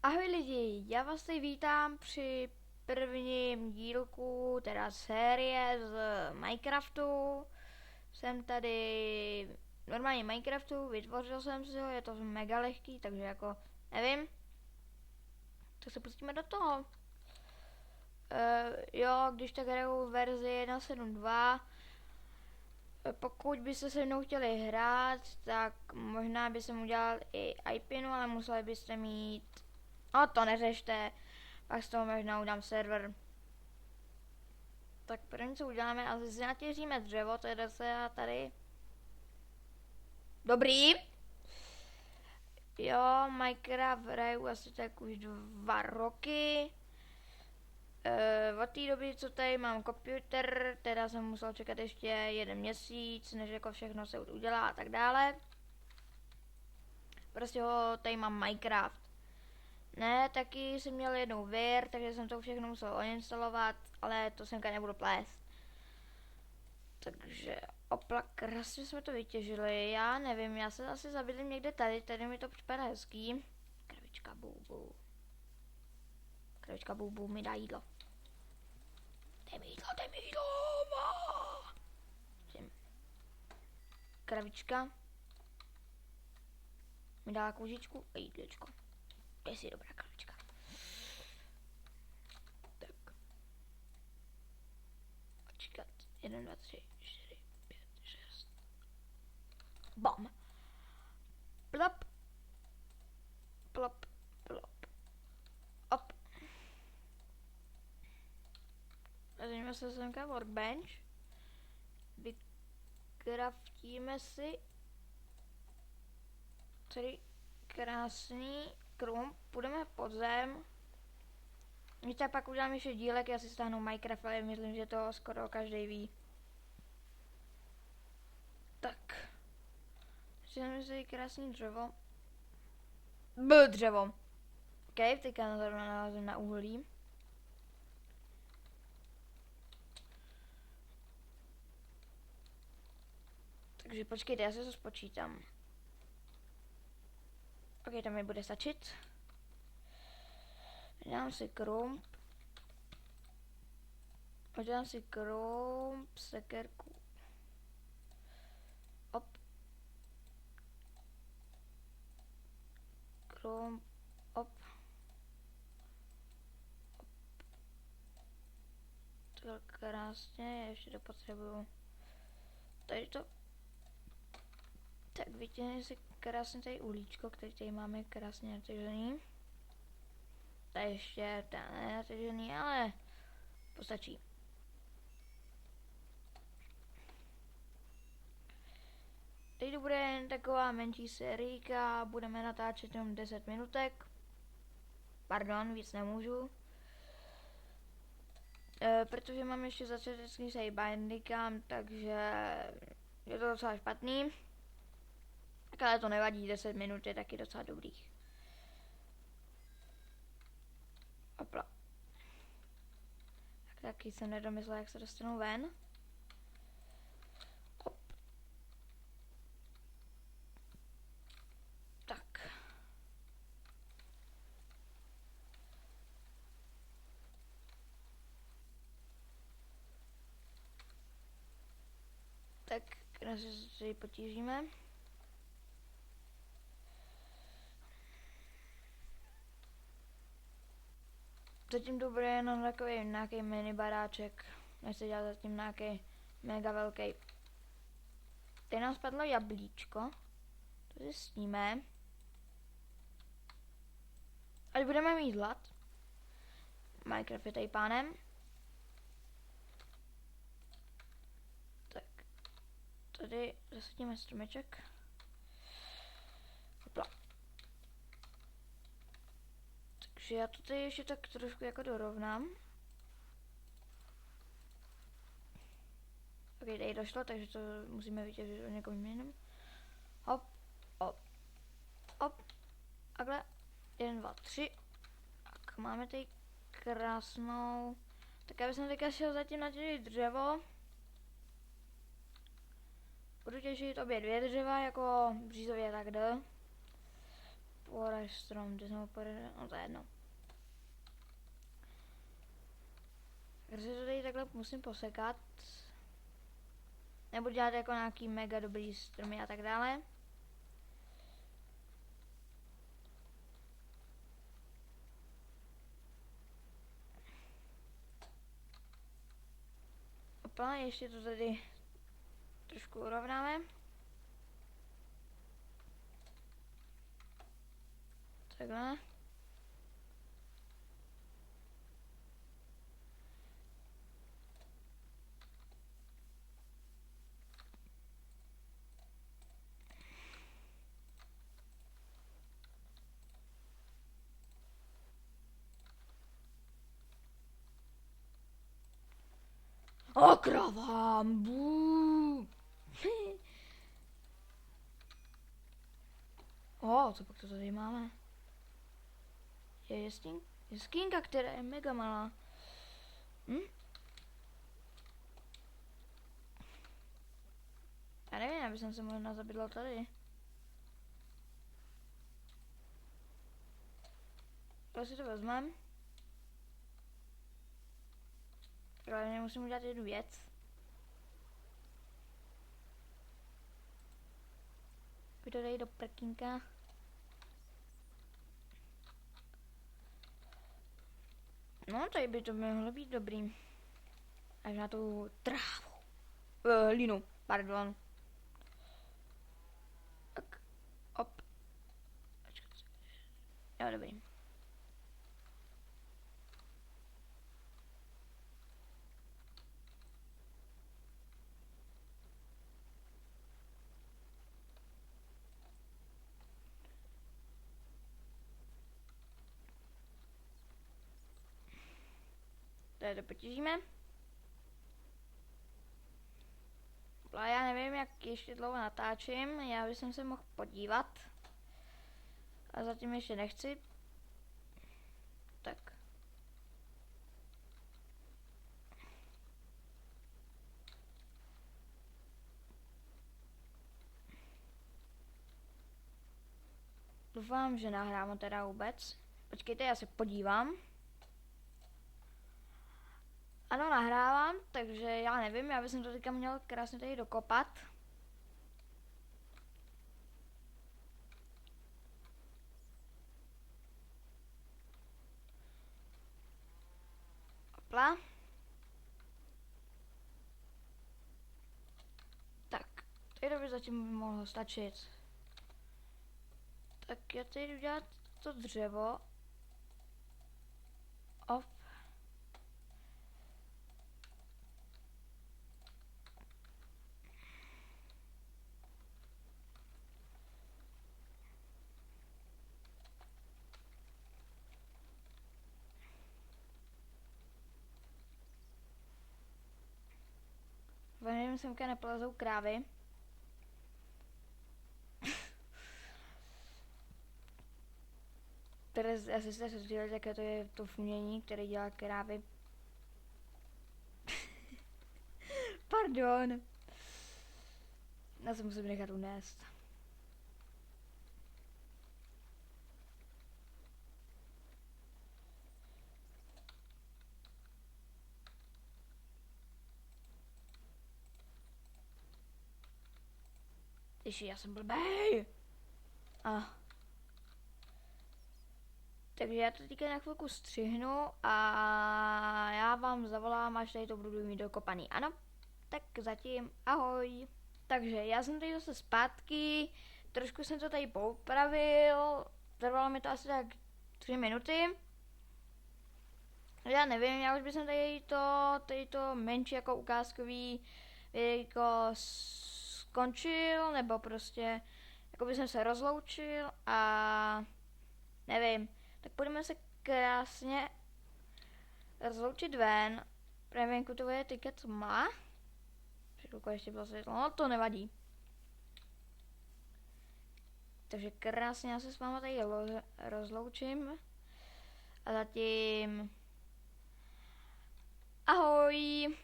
Ahoj lidi, já vás tady vítám při prvním dílku, teda série z Minecraftu. Jsem tady normálně Minecraftu, vytvořil jsem si ho, je to mega lehký, takže jako nevím. Tak se pustíme do toho. Jo, když tak hraju verzi 1.7.2. Pokud byste se mnou chtěli hrát, tak možná by jsem udělal i IPinu, ale museli byste mít... No to neřešte, pak z toho možná udám server. Tak první co uděláme, asi si natěříme dřevo, to je se tady. Dobrý. Jo, Minecraft hraju asi tak už 2 roky. Od té doby, co tady mám počítač, teda jsem musel čekat ještě 1 měsíc, než jako všechno se udělá a tak dále. Prostě ho tady mám Minecraft. Ne, taky jsem měl jednou vir, takže jsem to všechno musel odinstalovat, ale to semka nebudu plést. Takže opla, krásně jsme to vytěžili, já nevím, já se asi zabydlím někde tady mi to připadá hezký. Kravička Bubu. Kravička Bubu mi dá jídlo. Dej mi jídlo, Kravička mi dá kůžičku a jídličko. To je si dobrá kravička. Tak. Počkat. 1, 2, 3, 4, 5, 6. Bam. Plop. Plop. Plop. Op. Vezmeme se semka workbench. Vykraftíme si tady krásný krum. Půjdeme pod zem. Víte, pak udělám ještě dílek, já si stáhnu Minecraft, ale myslím, že to skoro každý ví. Tak. Přijeme si krásný dřevo. Dřevo. OK, teďka zrovna nalazím na uhlí. Takže počkejte, já se to spočítám. OK, to mi bude stačit. Udělám si krump. Udělám si krump, sekerku. Op. Krump, op. To krásně, ještě to potřebuju. Tady to. Tak vytěhni si krásně tady uhlíčko, který tady máme krásně natěžený. Tady ještě ten nenatěžený, ale postačí. Teď to bude jen taková menší sérijka, budeme natáčet jenom 10 minutek. Pardon, víc nemůžu. Protože mám ještě začátečný save bindikám, takže je to docela špatný. Tak ale to nevadí, 10 minut je taky docela dobrých. Opla. Tak taky jsem nedomyslel, jak se dostanu ven. Op. Tak. Tak, krásně si potížíme. Zatím to bude jenom takový nějaký mini baráček. Nechci dělat zatím nějaký mega velký. Tady nám spadlo jablíčko. To si sníme. Ať budeme mít hlad. Minecraft je tady pánem. Tak. Tady zasadíme stromeček. Hopla. Takže já to tady ještě tak trošku jako dorovnám. Ok, tady došlo, takže to musíme vytěžit o někom jiném. Hop, hop, hop. Takhle. 1, 2, 3. Tak, máme tady krásnou. Tak já bych teďka šel zatím natěžit dřevo. Budu těžit obě 2 dřeva, jako břízově tak jde. Poraž strom, kde jsem ho no to je jedno. Takže to tady takhle musím posekat. Nebudu dělat jako nějaký mega dobrý stromy a tak dále. Opa, ještě to tady trošku urovnáme. Takhle. O kravám, bů. O, co pak to tady máme? Je skínka, která je mega malá. Já nevím, aby jsem se možná zabydla tady. To si to vezmem. Ale musím udělat jednu věc. Pojď to tady do prkínka. No, tady by to mohlo být dobrý. Až na tu trávu. Hlínu, pardon. Tak, op. Jo, dobrý. Tady to potížíme. A já nevím, jak ještě dlouho natáčím, já bych se mohl podívat. A zatím ještě nechci. Tak. Doufám, že nahrávám teda vůbec. Počkejte, já se podívám. Ano, nahrávám, takže já nevím, já bych to teďka měl krásně tady dokopat. Hopla. Tak, tady by zatím mohlo stačit. Tak já tady jdu dělat to dřevo. Op. Nevím, semka nepolezou krávy. Které asi jste se sdělili, jaké to je to funění, které dělá krávy. Pardon. Já se musím nechat unést. Tyši, já jsem blbej. Takže já to teďka na chvilku střihnu a já vám zavolám, až tady to budu mít dokopaný. Ano, tak zatím ahoj. Takže já jsem tady zase zpátky, trošku jsem to tady poupravil, trvalo mi to asi tak 3 minuty. Já nevím, já už bych tady to menší jako ukázkový videjko skončil, nebo prostě jako bych se rozloučil a nevím. Tak půjdeme se krásně rozloučit ven. Právě venku to je teďka co má. Překluko ještě bylo světlo, no to nevadí. Takže krásně já se s váma tady rozloučím. A zatím ahoj.